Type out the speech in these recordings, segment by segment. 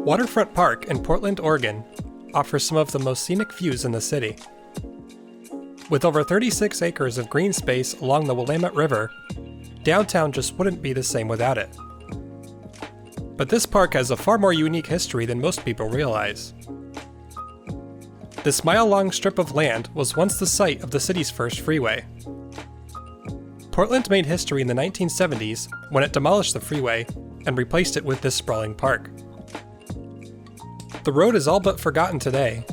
Waterfront Park in Portland, Oregon offers some of the most scenic views in the city. With over 36 acres of green space along the Willamette River, downtown just wouldn't be the same without it. But this park has a far more unique history than most people realize. This mile-long strip of land was once the site of the city's first freeway. Portland made history in the 1970s when it demolished the freeway and replaced it with this sprawling park. The road is all but forgotten today,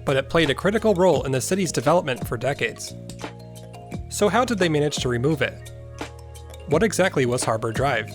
but it played a critical role in the city's development for decades. So how did they manage to remove it? What exactly was Harbor Drive?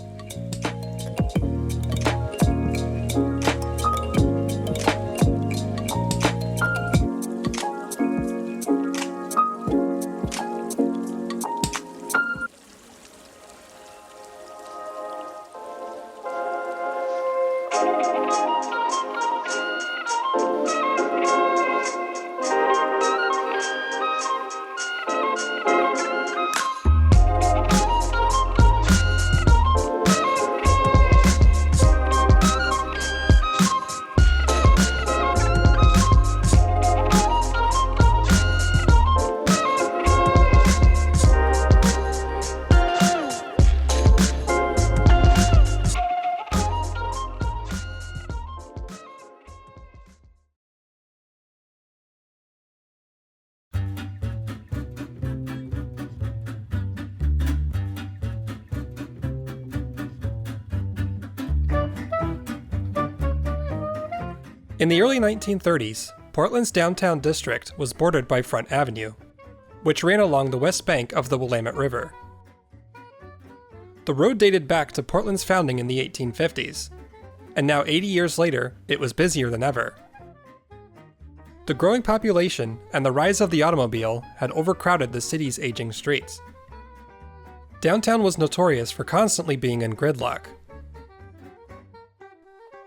In the early 1930s, Portland's downtown district was bordered by Front Avenue, which ran along the west bank of the Willamette River. The road dated back to Portland's founding in the 1850s, and now 80 years later, it was busier than ever. The growing population and the rise of the automobile had overcrowded the city's aging streets. Downtown was notorious for constantly being in gridlock.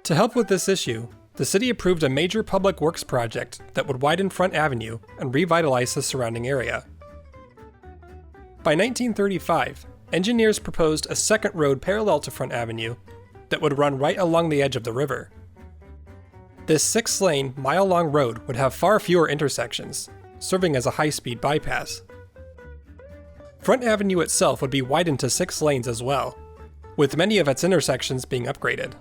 To help with this issue, the city approved a major public works project that would widen Front Avenue and revitalize the surrounding area. By 1935, engineers proposed a second road parallel to Front Avenue that would run right along the edge of the river. This 6-lane, mile-long road would have far fewer intersections, serving as a high-speed bypass. Front Avenue itself would be widened to 6 lanes as well, with many of its intersections being upgraded.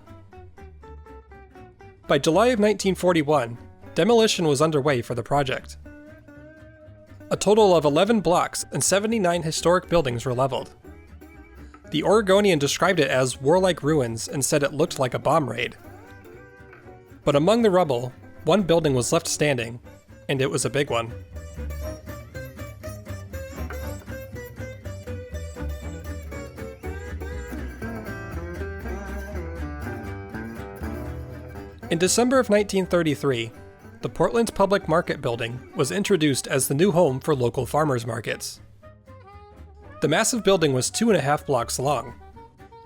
By July of 1941, demolition was underway for the project. A total of 11 blocks and 79 historic buildings were leveled. The Oregonian described it as warlike ruins and said it looked like a bomb raid. But among the rubble, one building was left standing, and it was a big one. In December of 1933, the Portland Public Market Building was introduced as the new home for local farmers markets. The massive building was 2.5 blocks long.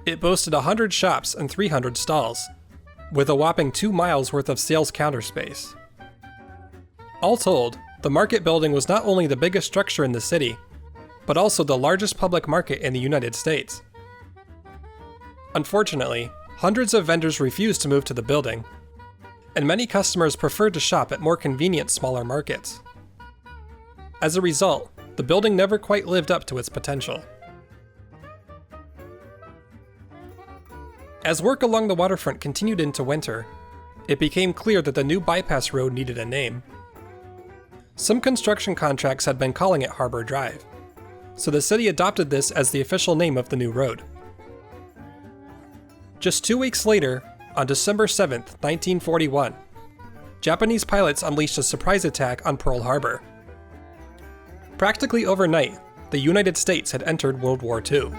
It boasted 100 shops and 300 stalls, with a whopping 2 miles worth of sales counter space. All told, the market building was not only the biggest structure in the city, but also the largest public market in the United States. Unfortunately, hundreds of vendors refused to move to the building, and many customers preferred to shop at more convenient smaller markets. As a result, the building never quite lived up to its potential. As work along the waterfront continued into winter, it became clear that the new bypass road needed a name. Some construction contracts had been calling it Harbor Drive, so the city adopted this as the official name of the new road. Just 2 weeks later, on December 7, 1941, Japanese pilots unleashed a surprise attack on Pearl Harbor. Practically overnight, the United States had entered World War II.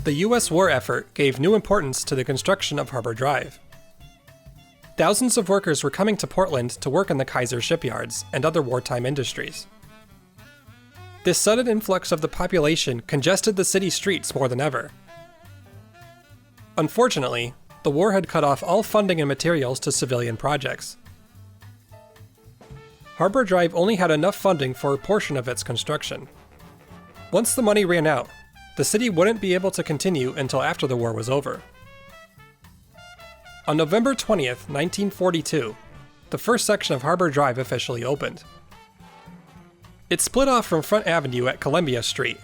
The U.S. war effort gave new importance to the construction of Harbor Drive. Thousands of workers were coming to Portland to work in the Kaiser shipyards and other wartime industries. This sudden influx of the population congested the city streets more than ever. Unfortunately, the war had cut off all funding and materials to civilian projects. Harbor Drive only had enough funding for a portion of its construction. Once the money ran out, the city wouldn't be able to continue until after the war was over. On November 20th, 1942, the first section of Harbor Drive officially opened. It split off from Front Avenue at Columbia Street,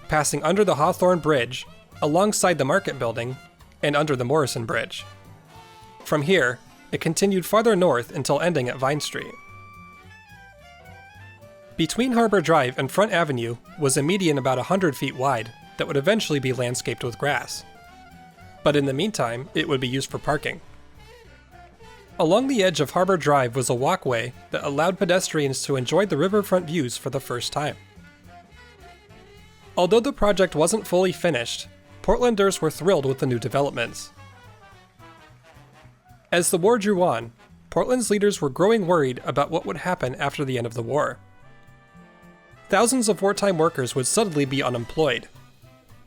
passing under the Hawthorne Bridge, alongside the Market Building, and under the Morrison Bridge. From here, it continued farther north until ending at Vine Street. Between Harbor Drive and Front Avenue was a median about 100 feet wide that would eventually be landscaped with grass. But in the meantime, it would be used for parking. Along the edge of Harbor Drive was a walkway that allowed pedestrians to enjoy the riverfront views for the first time. Although the project wasn't fully finished, Portlanders were thrilled with the new developments. As the war drew on, Portland's leaders were growing worried about what would happen after the end of the war. Thousands of wartime workers would suddenly be unemployed,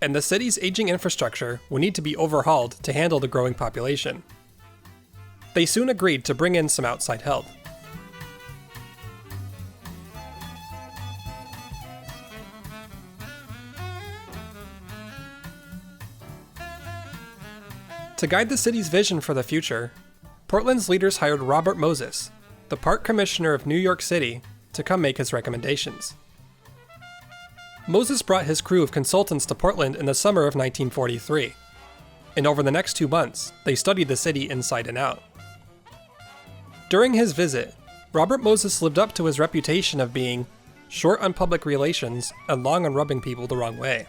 and the city's aging infrastructure would need to be overhauled to handle the growing population. They soon agreed to bring in some outside help. To guide the city's vision for the future, Portland's leaders hired Robert Moses, the Park Commissioner of New York City, to come make his recommendations. Moses brought his crew of consultants to Portland in the summer of 1943, and over the next 2 months, they studied the city inside and out. During his visit, Robert Moses lived up to his reputation of being short on public relations and long on rubbing people the wrong way.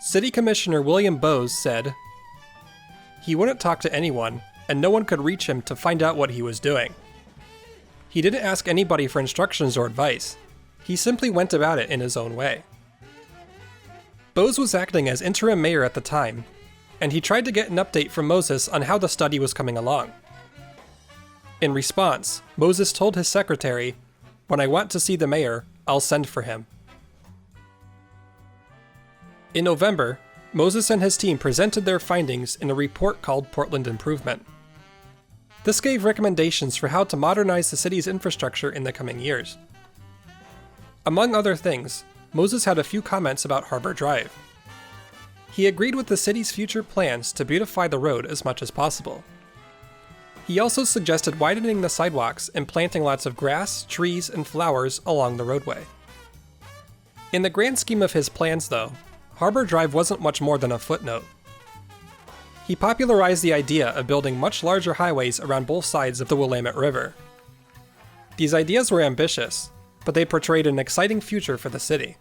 City Commissioner William Bowes said, "He wouldn't talk to anyone, and no one could reach him to find out what he was doing. He didn't ask anybody for instructions or advice. He simply went about it in his own way." Bowes was acting as interim mayor at the time, and he tried to get an update from Moses on how the study was coming along. In response, Moses told his secretary, "When I want to see the mayor, I'll send for him." In November, Moses and his team presented their findings in a report called Portland Improvement. This gave recommendations for how to modernize the city's infrastructure in the coming years. Among other things, Moses had a few comments about Harbor Drive. He agreed with the city's future plans to beautify the road as much as possible. He also suggested widening the sidewalks and planting lots of grass, trees, and flowers along the roadway. In the grand scheme of his plans, though, Harbor Drive wasn't much more than a footnote. He popularized the idea of building much larger highways around both sides of the Willamette River. These ideas were ambitious, but they portrayed an exciting future for the city.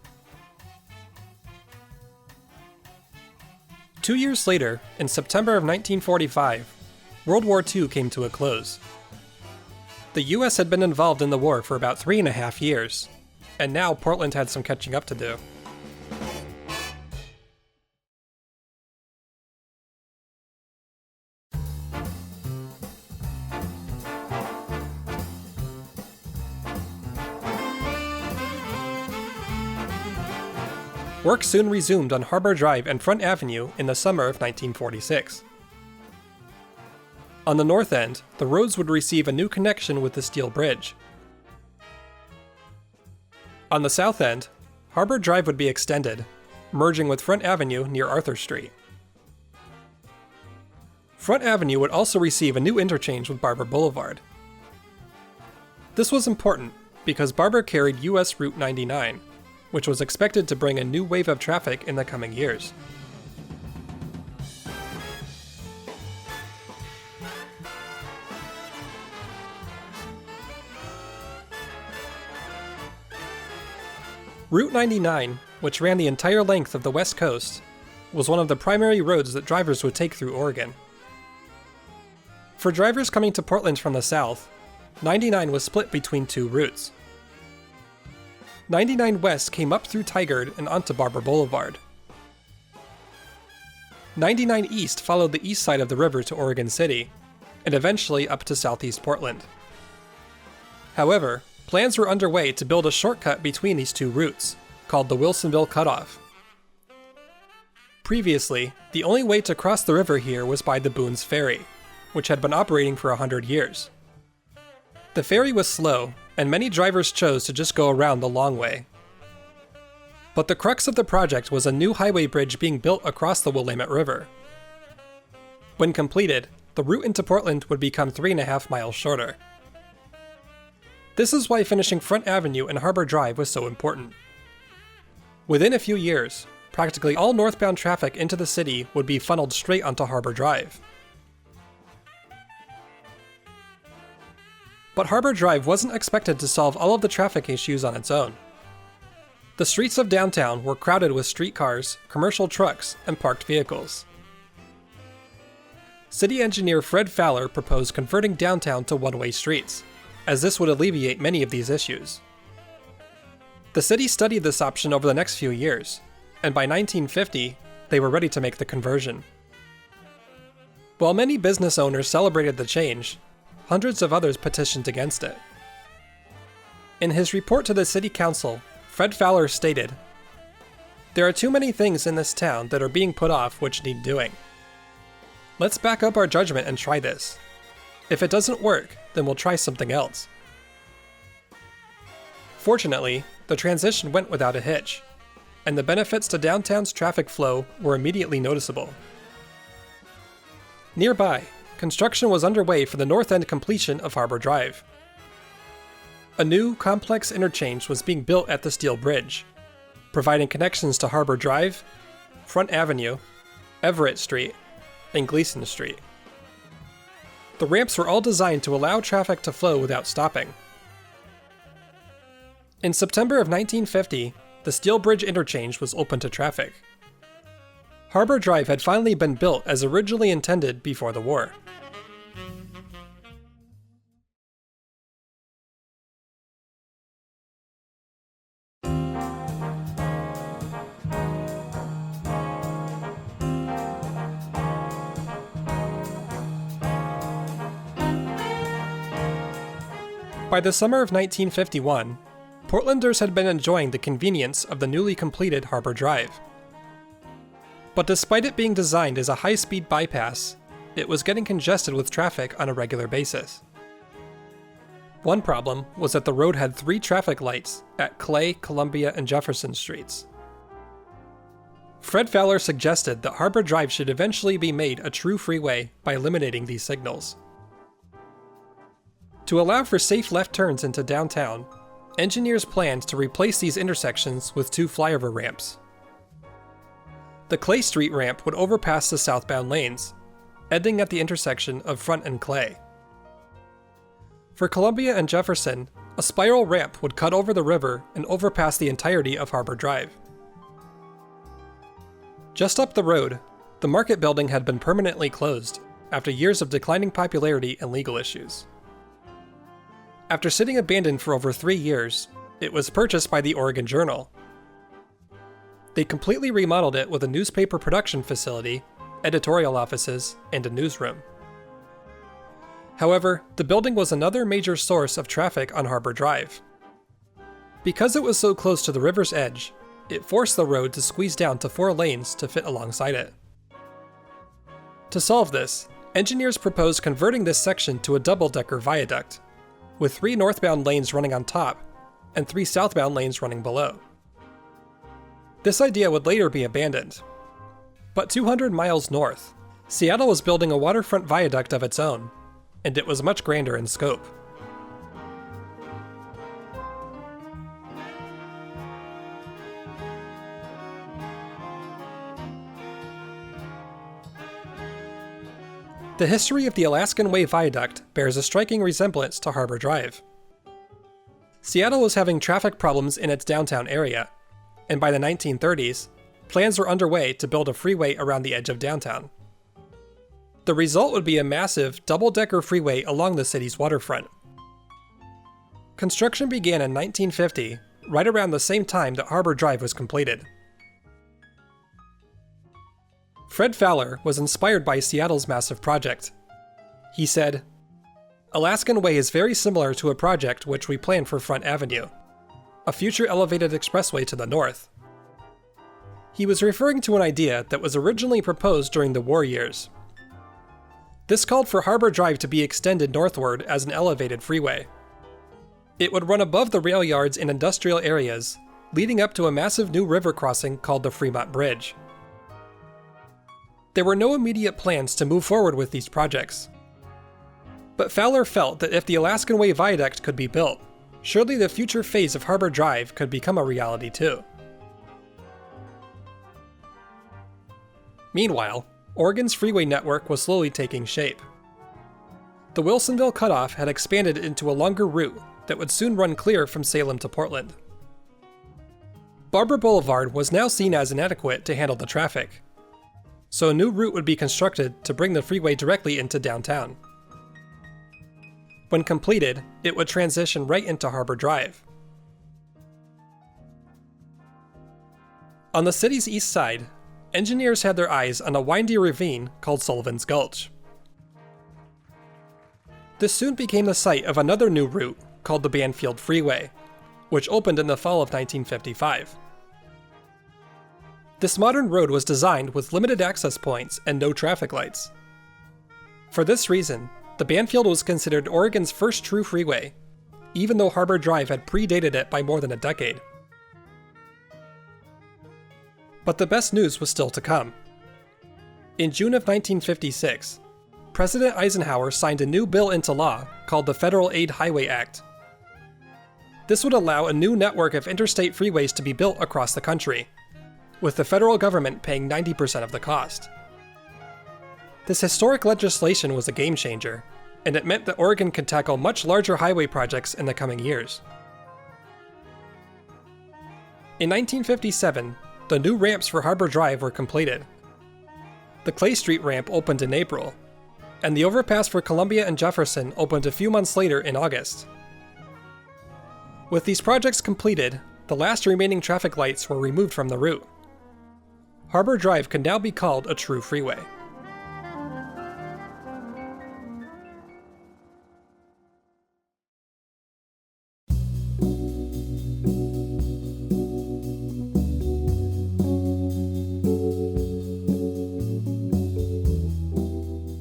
2 years later, in September of 1945, World War II came to a close. The US had been involved in the war for about 3.5 years, and now Portland had some catching up to do. Work soon resumed on Harbor Drive and Front Avenue in the summer of 1946. On the north end, the roads would receive a new connection with the steel bridge. On the south end, Harbor Drive would be extended, merging with Front Avenue near Arthur Street. Front Avenue would also receive a new interchange with Barber Boulevard. This was important because Barber carried US Route 99, which was expected to bring a new wave of traffic in the coming years. Route 99, which ran the entire length of the West Coast, was one of the primary roads that drivers would take through Oregon. For drivers coming to Portland from the south, 99 was split between two routes. 99 West came up through Tigard and onto Barber Boulevard. 99 East followed the east side of the river to Oregon City, and eventually up to southeast Portland. However, plans were underway to build a shortcut between these two routes, called the Wilsonville Cutoff. Previously, the only way to cross the river here was by the Boones Ferry, which had been operating for 100 years. The ferry was slow, and many drivers chose to just go around the long way. But the crux of the project was a new highway bridge being built across the Willamette River. When completed, the route into Portland would become 3.5 miles shorter. This is why finishing Front Avenue and Harbor Drive was so important. Within a few years, practically all northbound traffic into the city would be funneled straight onto Harbor Drive. But Harbor Drive wasn't expected to solve all of the traffic issues on its own. The streets of downtown were crowded with streetcars, commercial trucks, and parked vehicles. City engineer Fred Fowler proposed converting downtown to one-way streets, as this would alleviate many of these issues. The city studied this option over the next few years, and by 1950, they were ready to make the conversion. While many business owners celebrated the change, hundreds of others petitioned against it. In his report to the city council, Fred Fowler stated, "There are too many things in this town that are being put off which need doing. Let's back up our judgment and try this. If it doesn't work, then we'll try something else." Fortunately, the transition went without a hitch, and the benefits to downtown's traffic flow were immediately noticeable. Nearby, construction was underway for the north end completion of Harbor Drive. A new, complex interchange was being built at the steel bridge, providing connections to Harbor Drive, Front Avenue, Everett Street, and Gleason Street. The ramps were all designed to allow traffic to flow without stopping. In September of 1950, the steel bridge interchange was open to traffic. Harbor Drive had finally been built as originally intended before the war. By the summer of 1951, Portlanders had been enjoying the convenience of the newly completed Harbor Drive. But despite it being designed as a high-speed bypass, it was getting congested with traffic on a regular basis. One problem was that the road had 3 traffic lights at Clay, Columbia, and Jefferson Streets. Fred Fowler suggested that Harbor Drive should eventually be made a true freeway by eliminating these signals. To allow for safe left turns into downtown, engineers planned to replace these intersections with 2 flyover ramps. The Clay Street ramp would overpass the southbound lanes, ending at the intersection of Front and Clay. For Columbia and Jefferson, a spiral ramp would cut over the river and overpass the entirety of Harbor Drive. Just up the road, the Market Building had been permanently closed after years of declining popularity and legal issues. After sitting abandoned for over 3 years, it was purchased by the Oregon Journal. They completely remodeled it with a newspaper production facility, editorial offices, and a newsroom. However, the building was another major source of traffic on Harbor Drive. Because it was so close to the river's edge, it forced the road to squeeze down to 4 lanes to fit alongside it. To solve this, engineers proposed converting this section to a double-decker viaduct, with 3 northbound lanes running on top and 3 southbound lanes running below. This idea would later be abandoned. But 200 miles north, Seattle was building a waterfront viaduct of its own, and it was much grander in scope. The history of the Alaskan Way Viaduct bears a striking resemblance to Harbor Drive. Seattle was having traffic problems in its downtown area, and by the 1930s, plans were underway to build a freeway around the edge of downtown. The result would be a massive, double-decker freeway along the city's waterfront. Construction began in 1950, right around the same time that Harbor Drive was completed. Fred Fowler was inspired by Seattle's massive project. He said, "Alaskan Way is very similar to a project which we planned for Front Avenue, a future elevated expressway to the north. He was referring to an idea that was originally proposed during the war years. This called for Harbor Drive to be extended northward as an elevated freeway. It would run above the rail yards in industrial areas, leading up to a massive new river crossing called the Fremont Bridge. There were no immediate plans to move forward with these projects. But Fowler felt that if the Alaskan Way Viaduct could be built, surely the future phase of Harbor Drive could become a reality too. Meanwhile, Oregon's freeway network was slowly taking shape. The Wilsonville Cutoff had expanded into a longer route that would soon run clear from Salem to Portland. Barber Boulevard was now seen as inadequate to handle the traffic, so a new route would be constructed to bring the freeway directly into downtown. When completed, it would transition right into Harbor Drive. On the city's east side, engineers had their eyes on a windy ravine called Sullivan's Gulch. This soon became the site of another new route called the Banfield Freeway, which opened in the fall of 1955. This modern road was designed with limited access points and no traffic lights. For this reason, the Banfield was considered Oregon's first true freeway, even though Harbor Drive had predated it by more than a decade. But the best news was still to come. In June of 1956, President Eisenhower signed a new bill into law called the Federal Aid Highway Act. This would allow a new network of interstate freeways to be built across the country, with the federal government paying 90% of the cost. This historic legislation was a game changer, and it meant that Oregon could tackle much larger highway projects in the coming years. In 1957, the new ramps for Harbor Drive were completed. The Clay Street ramp opened in April, and the overpass for Columbia and Jefferson opened a few months later in August. With these projects completed, the last remaining traffic lights were removed from the route. Harbor Drive could now be called a true freeway.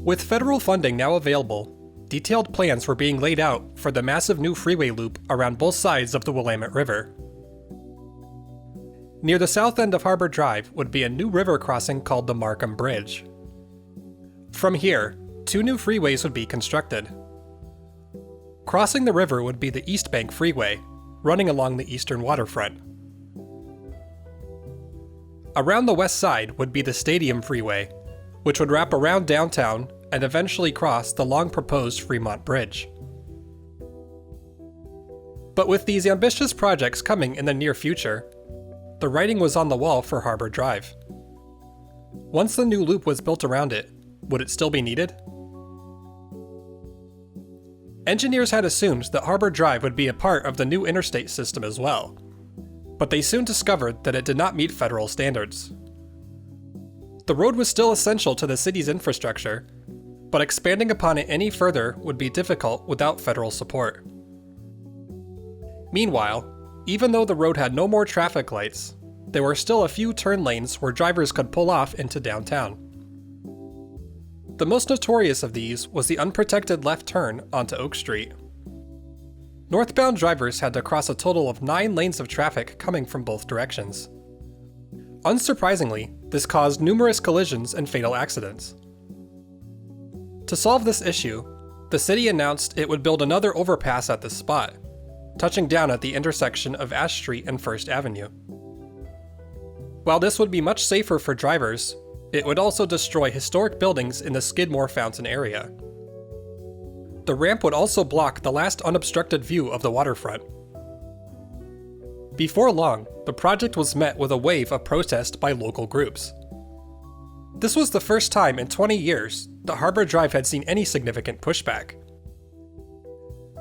With federal funding now available, detailed plans were being laid out for the massive new freeway loop around both sides of the Willamette River. Near the south end of Harbor Drive would be a new river crossing called the Markham Bridge. From here, two new freeways would be constructed. Crossing the river would be the East Bank Freeway, running along the eastern waterfront. Around the west side would be the Stadium Freeway, which would wrap around downtown and eventually cross the long-proposed Fremont Bridge. But with these ambitious projects coming in the near future, the writing was on the wall for Harbor Drive. Once the new loop was built around it, would it still be needed? Engineers had assumed that Harbor Drive would be a part of the new interstate system as well, but they soon discovered that it did not meet federal standards. The road was still essential to the city's infrastructure, but expanding upon it any further would be difficult without federal support. Meanwhile, even though the road had no more traffic lights, there were still a few turn lanes where drivers could pull off into downtown. The most notorious of these was the unprotected left turn onto Oak Street. Northbound drivers had to cross a total of 9 lanes of traffic coming from both directions. Unsurprisingly, this caused numerous collisions and fatal accidents. To solve this issue, the city announced it would build another overpass at this spot, touching down at the intersection of Ash Street and First Avenue. While this would be much safer for drivers, it would also destroy historic buildings in the Skidmore Fountain area. The ramp would also block the last unobstructed view of the waterfront. Before long, the project was met with a wave of protest by local groups. This was the first time in 20 years that Harbor Drive had seen any significant pushback.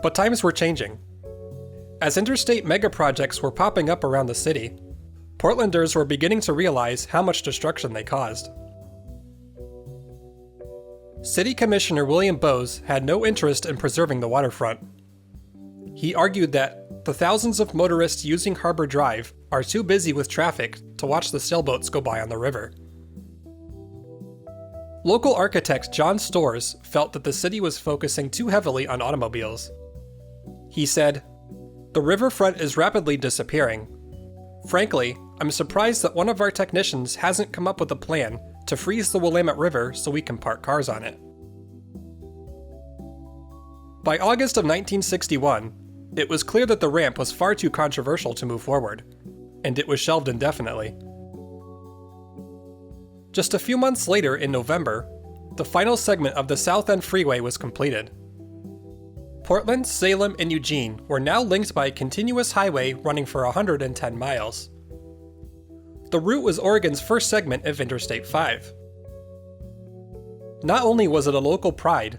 But times were changing. As interstate megaprojects were popping up around the city, Portlanders were beginning to realize how much destruction they caused. City Commissioner William Bowes had no interest in preserving the waterfront. He argued that the thousands of motorists using Harbor Drive are too busy with traffic to watch the sailboats go by on the river. Local architect John Storrs felt that the city was focusing too heavily on automobiles. He said, "The riverfront is rapidly disappearing. Frankly, I'm surprised that one of our technicians hasn't come up with a plan to freeze the Willamette River so we can park cars on it." By August of 1961, it was clear that the ramp was far too controversial to move forward, and it was shelved indefinitely. Just a few months later, in November, the final segment of the South End Freeway was completed. Portland, Salem, and Eugene were now linked by a continuous highway running for 110 miles. The route was Oregon's first segment of Interstate 5. Not only was it a local pride,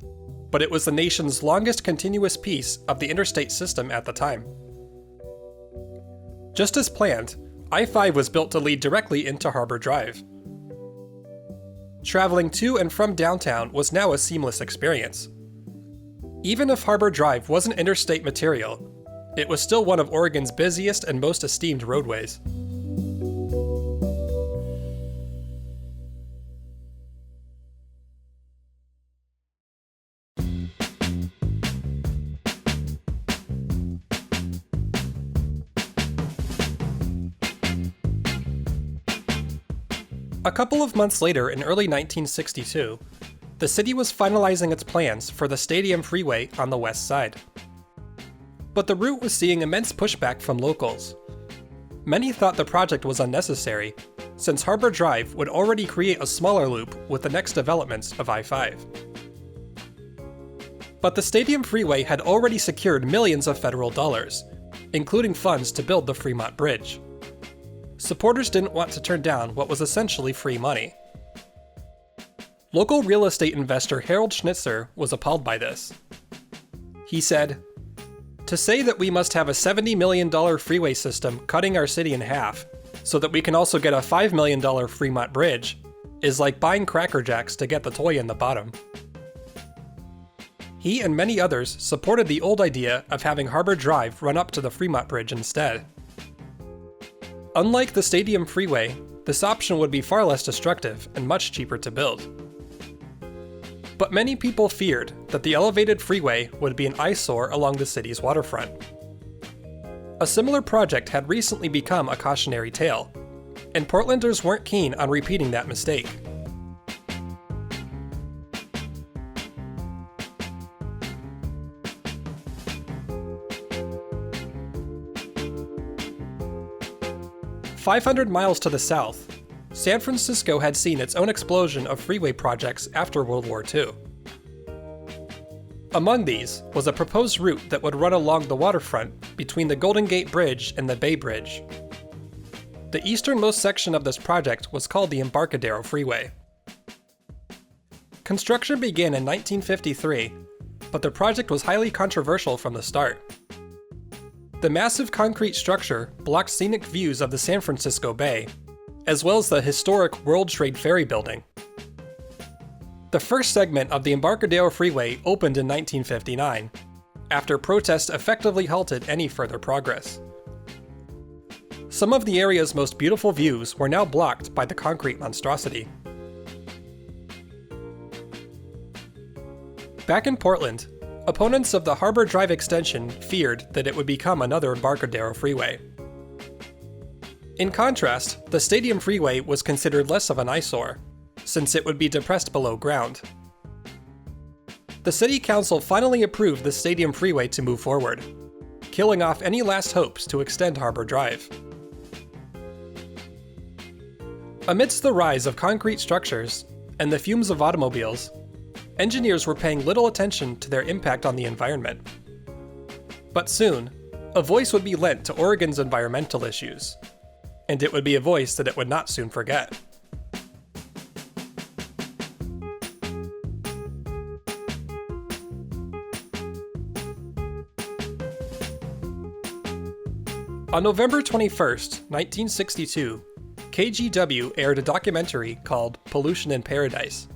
but it was the nation's longest continuous piece of the interstate system at the time. Just as planned, I-5 was built to lead directly into Harbor Drive. Traveling to and from downtown was now a seamless experience. Even if Harbor Drive wasn't interstate material, it was still one of Oregon's busiest and most esteemed roadways. A couple of months later, in early 1962, the city was finalizing its plans for the Stadium Freeway on the west side. But the route was seeing immense pushback from locals. Many thought the project was unnecessary, since Harbor Drive would already create a smaller loop with the next developments of I-5. But the Stadium Freeway had already secured millions of federal dollars, including funds to build the Fremont Bridge. Supporters didn't want to turn down what was essentially free money. Local real estate investor Harold Schnitzer was appalled by this. He said, "To say that we must have a $70 million freeway system cutting our city in half, so that we can also get a $5 million Fremont Bridge, is like buying Cracker Jacks to get the toy in the bottom." He and many others supported the old idea of having Harbor Drive run up to the Fremont Bridge instead. Unlike the Stadium Freeway, this option would be far less destructive and much cheaper to build. But many people feared that the elevated freeway would be an eyesore along the city's waterfront. A similar project had recently become a cautionary tale, and Portlanders weren't keen on repeating that mistake. "500 miles to the south, San Francisco had seen its own explosion of freeway projects after World War II. Among these was a proposed route that would run along the waterfront between the Golden Gate Bridge and the Bay Bridge. The easternmost section of this project was called the Embarcadero Freeway. Construction began in 1953, but the project was highly controversial from the start. The massive concrete structure blocked scenic views of the San Francisco Bay, as well as the historic World Trade Ferry building. The first segment of the Embarcadero Freeway opened in 1959, after protests effectively halted any further progress. Some of the area's most beautiful views were now blocked by the concrete monstrosity. Back in Portland, opponents of the Harbor Drive extension feared that it would become another Embarcadero Freeway. In contrast, the Stadium Freeway was considered less of an eyesore, since it would be depressed below ground. The City Council finally approved the Stadium Freeway to move forward, killing off any last hopes to extend Harbor Drive. Amidst the rise of concrete structures and the fumes of automobiles, engineers were paying little attention to their impact on the environment. But soon, a voice would be lent to Oregon's environmental issues, and it would be a voice that it would not soon forget. On November 21st, 1962, KGW aired a documentary called Pollution in Paradise.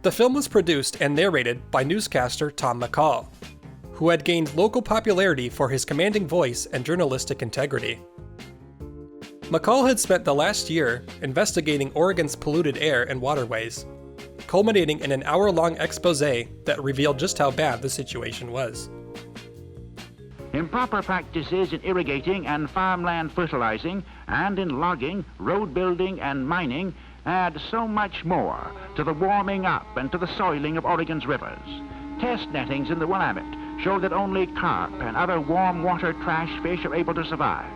The film was produced and narrated by newscaster Tom McCall, who had gained local popularity for his commanding voice and journalistic integrity. McCall had spent the last year investigating Oregon's polluted air and waterways, culminating in an hour-long expose that revealed just how bad the situation was. Improper practices in irrigating and farmland fertilizing and in logging, road building and mining add so much more to the warming up and to the soiling of Oregon's rivers. Test nettings in the Willamette show that only carp and other warm water trash fish are able to survive.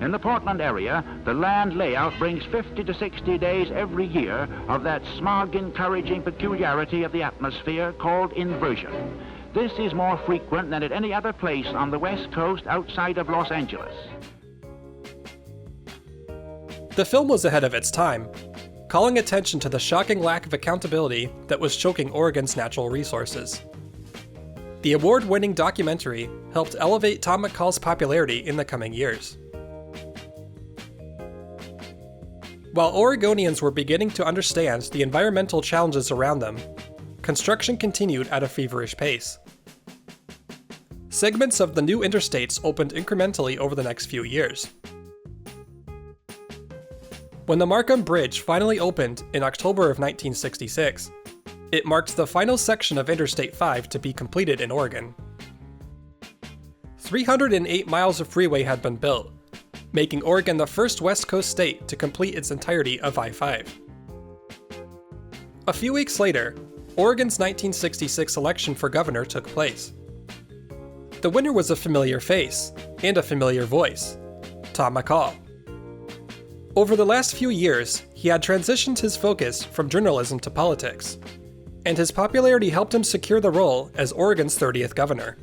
In the Portland area, the land layout brings 50 to 60 days every year of that smog-encouraging peculiarity of the atmosphere called inversion. This is more frequent than at any other place on the West Coast outside of Los Angeles. The film was ahead of its time, calling attention to the shocking lack of accountability that was choking Oregon's natural resources. The award-winning documentary helped elevate Tom McCall's popularity in the coming years. While Oregonians were beginning to understand the environmental challenges around them, construction continued at a feverish pace. Segments of the new interstates opened incrementally over the next few years. When the Markham Bridge finally opened in October of 1966, it marked the final section of Interstate 5 to be completed in Oregon. 308 miles of freeway had been built, making Oregon the first West Coast state to complete its entirety of I-5. A few weeks later, Oregon's 1966 election for governor took place. The winner was a familiar face and a familiar voice, Tom McCall. Over the last few years, he had transitioned his focus from journalism to politics, and his popularity helped him secure the role as Oregon's 30th governor.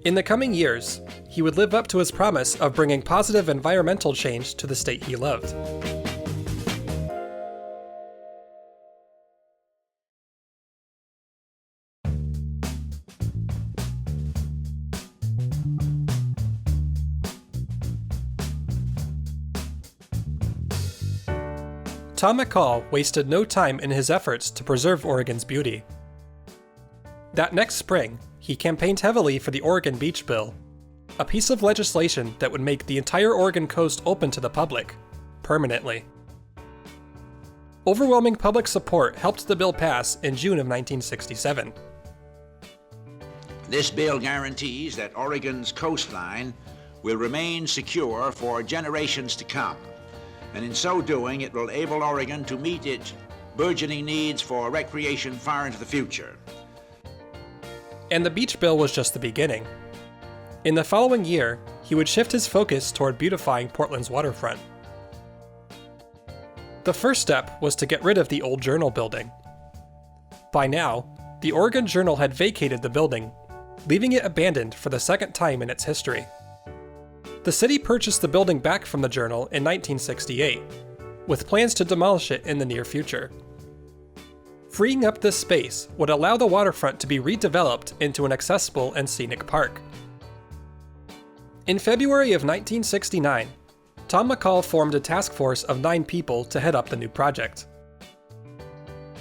In the coming years, he would live up to his promise of bringing positive environmental change to the state he loved. Tom McCall wasted no time in his efforts to preserve Oregon's beauty. That next spring, he campaigned heavily for the Oregon Beach Bill, a piece of legislation that would make the entire Oregon coast open to the public, permanently. Overwhelming public support helped the bill pass in June of 1967. This bill guarantees that Oregon's coastline will remain secure for generations to come, and in so doing, it will enable Oregon to meet its burgeoning needs for recreation far into the future. And the beach bill was just the beginning. In the following year, he would shift his focus toward beautifying Portland's waterfront. The first step was to get rid of the old Journal building. By now, the Oregon Journal had vacated the building, leaving it abandoned for the second time in its history. The city purchased the building back from the Journal in 1968, with plans to demolish it in the near future. Freeing up this space would allow the waterfront to be redeveloped into an accessible and scenic park. In February of 1969, Tom McCall formed a task force of 9 people to head up the new project.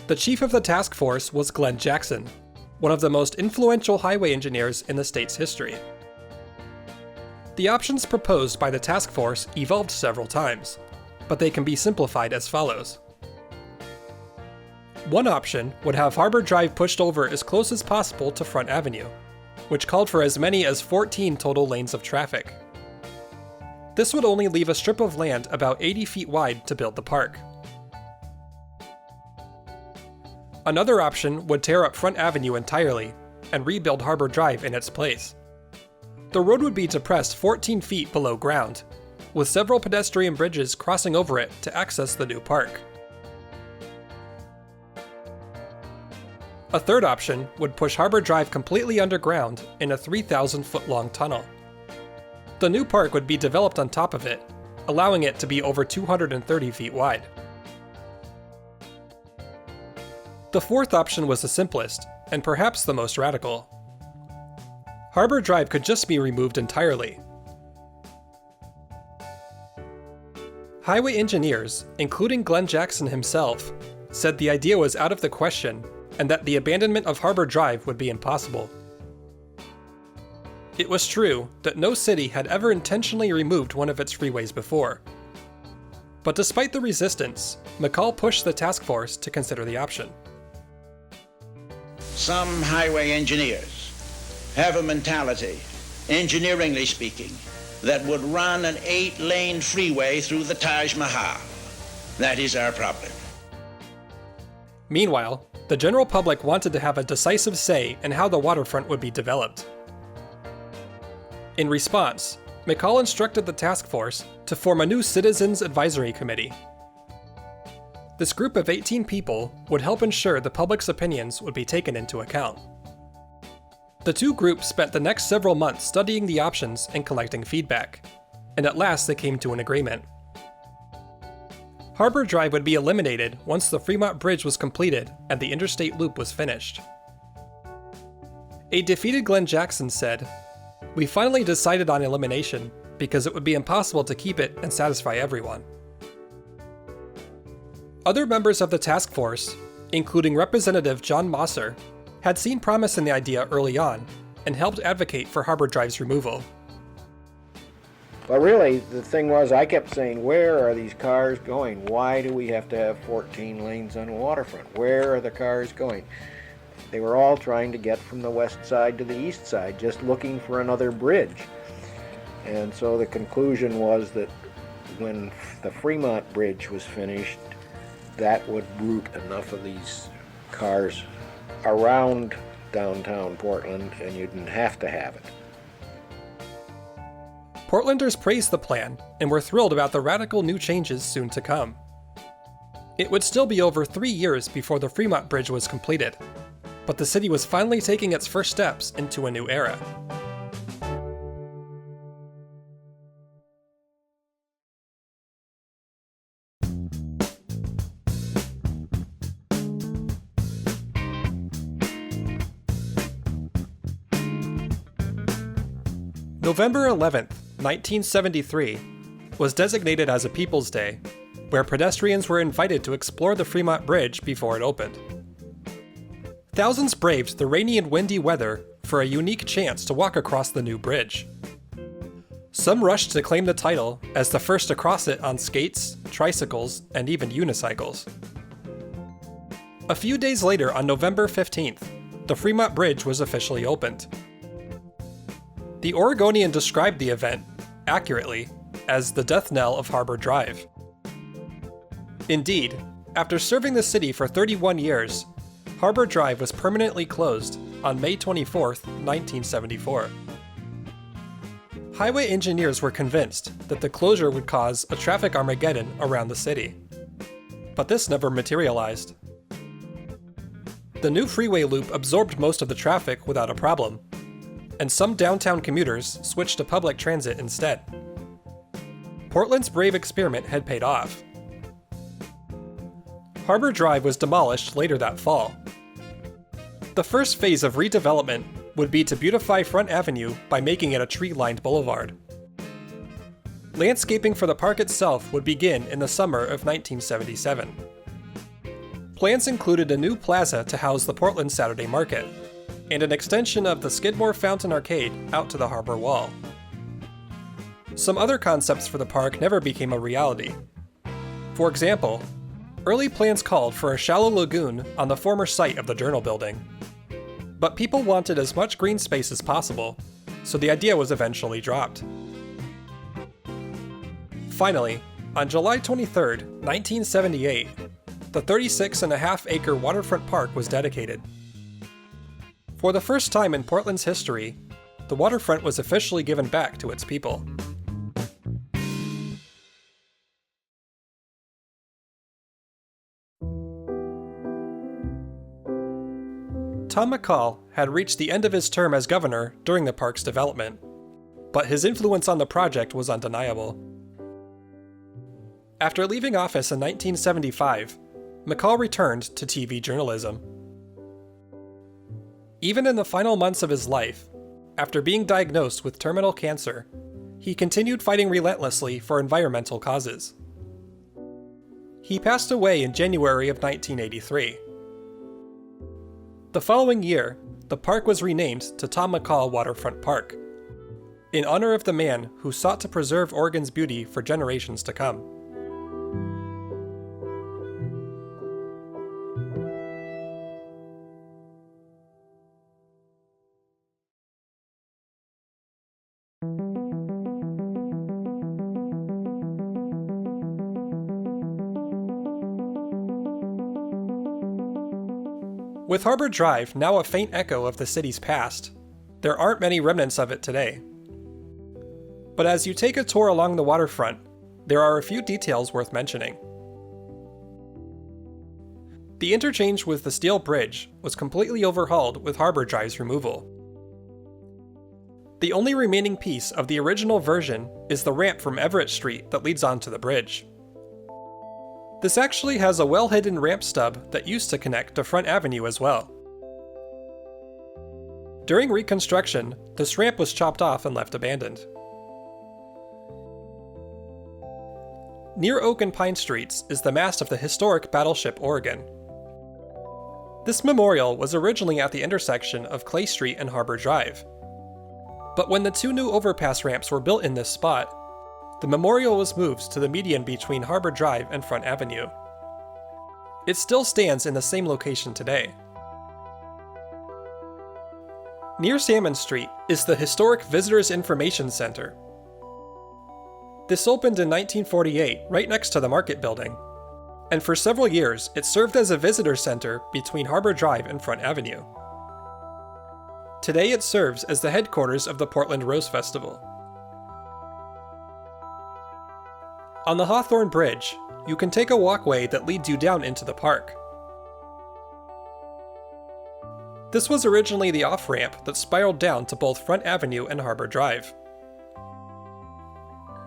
The chief of the task force was Glenn Jackson, one of the most influential highway engineers in the state's history. The options proposed by the task force evolved several times, but they can be simplified as follows. One option would have Harbor Drive pushed over as close as possible to Front Avenue, which called for as many as 14 total lanes of traffic. This would only leave a strip of land about 80 feet wide to build the park. Another option would tear up Front Avenue entirely and rebuild Harbor Drive in its place. The road would be depressed 14 feet below ground, with several pedestrian bridges crossing over it to access the new park. A third option would push Harbor Drive completely underground in a 3,000-foot-long tunnel. The new park would be developed on top of it, allowing it to be over 230 feet wide. The fourth option was the simplest, and perhaps the most radical. Harbor Drive could just be removed entirely. Highway engineers, including Glenn Jackson himself, said the idea was out of the question and that the abandonment of Harbor Drive would be impossible. It was true that no city had ever intentionally removed one of its freeways before. But despite the resistance, McCall pushed the task force to consider the option. Some highway engineers have a mentality, engineeringly speaking, that would run an 8-lane freeway through the Taj Mahal. That is our problem. Meanwhile, the general public wanted to have a decisive say in how the waterfront would be developed. In response, McCall instructed the task force to form a new Citizens Advisory Committee. This group of 18 people would help ensure the public's opinions would be taken into account. The two groups spent the next several months studying the options and collecting feedback, and at last they came to an agreement. Harbor Drive would be eliminated once the Fremont Bridge was completed and the interstate loop was finished. A defeated Glenn Jackson said, "We finally decided on elimination because it would be impossible to keep it and satisfy everyone." Other members of the task force, including Representative John Mosser, had seen promise in the idea early on and helped advocate for Harbor Drive's removal. But really, the thing was, I kept saying, where are these cars going? Why do we have to have 14 lanes on the waterfront? Where are the cars going? They were all trying to get from the west side to the east side, just looking for another bridge. And so the conclusion was that when the Fremont Bridge was finished, that would route enough of these cars around downtown Portland, and you didn't have to have it. Portlanders praised the plan and were thrilled about the radical new changes soon to come. It would still be over 3 years before the Fremont Bridge was completed, but the city was finally taking its first steps into a new era. November 11th, 1973, was designated as a People's Day, where pedestrians were invited to explore the Fremont Bridge before it opened. Thousands braved the rainy and windy weather for a unique chance to walk across the new bridge. Some rushed to claim the title as the first to cross it on skates, tricycles, and even unicycles. A few days later, on November 15th, the Fremont Bridge was officially opened. The Oregonian described the event, accurately, as the death knell of Harbor Drive. Indeed, after serving the city for 31 years, Harbor Drive was permanently closed on May 24, 1974. Highway engineers were convinced that the closure would cause a traffic Armageddon around the city. But this never materialized. The new freeway loop absorbed most of the traffic without a problem, and some downtown commuters switched to public transit instead. Portland's brave experiment had paid off. Harbor Drive was demolished later that fall. The first phase of redevelopment would be to beautify Front Avenue by making it a tree-lined boulevard. Landscaping for the park itself would begin in the summer of 1977. Plans included a new plaza to house the Portland Saturday Market, and an extension of the Skidmore Fountain Arcade out to the harbor wall. Some other concepts for the park never became a reality. For example, early plans called for a shallow lagoon on the former site of the Journal building. But people wanted as much green space as possible, so the idea was eventually dropped. Finally, on July 23, 1978, the 36.5-acre waterfront park was dedicated. For the first time in Portland's history, the waterfront was officially given back to its people. Tom McCall had reached the end of his term as governor during the park's development, but his influence on the project was undeniable. After leaving office in 1975, McCall returned to TV journalism. Even in the final months of his life, after being diagnosed with terminal cancer, he continued fighting relentlessly for environmental causes. He passed away in January of 1983. The following year, the park was renamed to Tom McCall Waterfront Park, in honor of the man who sought to preserve Oregon's beauty for generations to come. With Harbor Drive now a faint echo of the city's past, there aren't many remnants of it today. But as you take a tour along the waterfront, there are a few details worth mentioning. The interchange with the steel bridge was completely overhauled with Harbor Drive's removal. The only remaining piece of the original version is the ramp from Everett Street that leads onto the bridge. This actually has a well-hidden ramp stub that used to connect to Front Avenue as well. During reconstruction, this ramp was chopped off and left abandoned. Near Oak and Pine Streets is the mast of the historic battleship Oregon. This memorial was originally at the intersection of Clay Street and Harbor Drive. But when the two new overpass ramps were built in this spot, the memorial was moved to the median between Harbor Drive and Front Avenue. It still stands in the same location today. Near Salmon Street is the historic Visitors Information Center. This opened in 1948 right next to the Market Building, and for several years it served as a visitor center between Harbor Drive and Front Avenue. Today it serves as the headquarters of the Portland Rose Festival. On the Hawthorne Bridge, you can take a walkway that leads you down into the park. This was originally the off-ramp that spiraled down to both Front Avenue and Harbor Drive.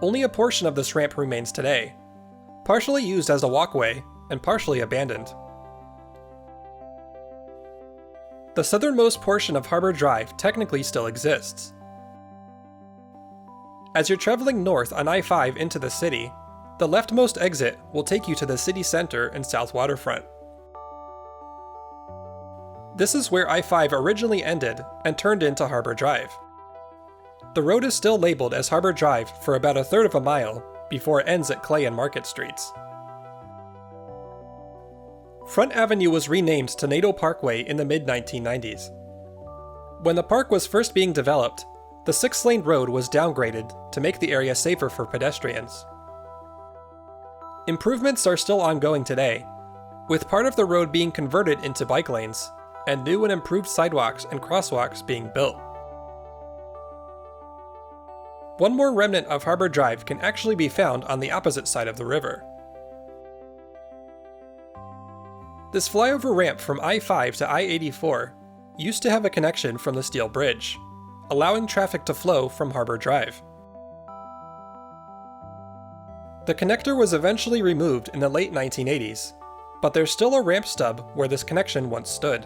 Only a portion of this ramp remains today, partially used as a walkway and partially abandoned. The southernmost portion of Harbor Drive technically still exists. As you're traveling north on I-5 into the city, the leftmost exit will take you to the city center and south waterfront. This is where I-5 originally ended and turned into Harbor Drive. The road is still labeled as Harbor Drive for about a third of a mile before it ends at Clay and Market Streets. Front Avenue was renamed to Nadeau Parkway in the mid-1990s. When the park was first being developed, the 6-lane road was downgraded to make the area safer for pedestrians. Improvements are still ongoing today, with part of the road being converted into bike lanes and new and improved sidewalks and crosswalks being built. One more remnant of Harbor Drive can actually be found on the opposite side of the river. This flyover ramp from I-5 to I-84 used to have a connection from the steel bridge, allowing traffic to flow from Harbor Drive. The connector was eventually removed in the late 1980s, but there's still a ramp stub where this connection once stood.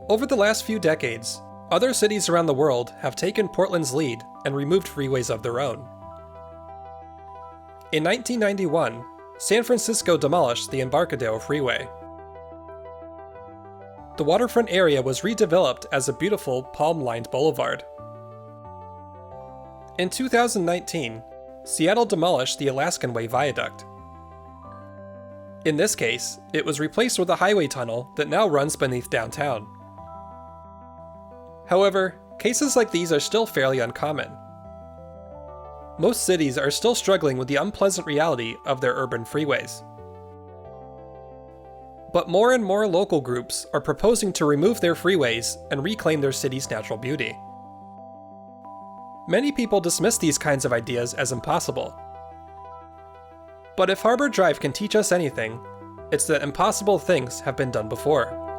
Over the last few decades, other cities around the world have taken Portland's lead and removed freeways of their own. In 1991, San Francisco demolished the Embarcadero Freeway. The waterfront area was redeveloped as a beautiful palm-lined boulevard. In 2019, Seattle demolished the Alaskan Way Viaduct. In this case, it was replaced with a highway tunnel that now runs beneath downtown. However, cases like these are still fairly uncommon. Most cities are still struggling with the unpleasant reality of their urban freeways. But more and more local groups are proposing to remove their freeways and reclaim their city's natural beauty. Many people dismiss these kinds of ideas as impossible. But if Harbor Drive can teach us anything, it's that impossible things have been done before.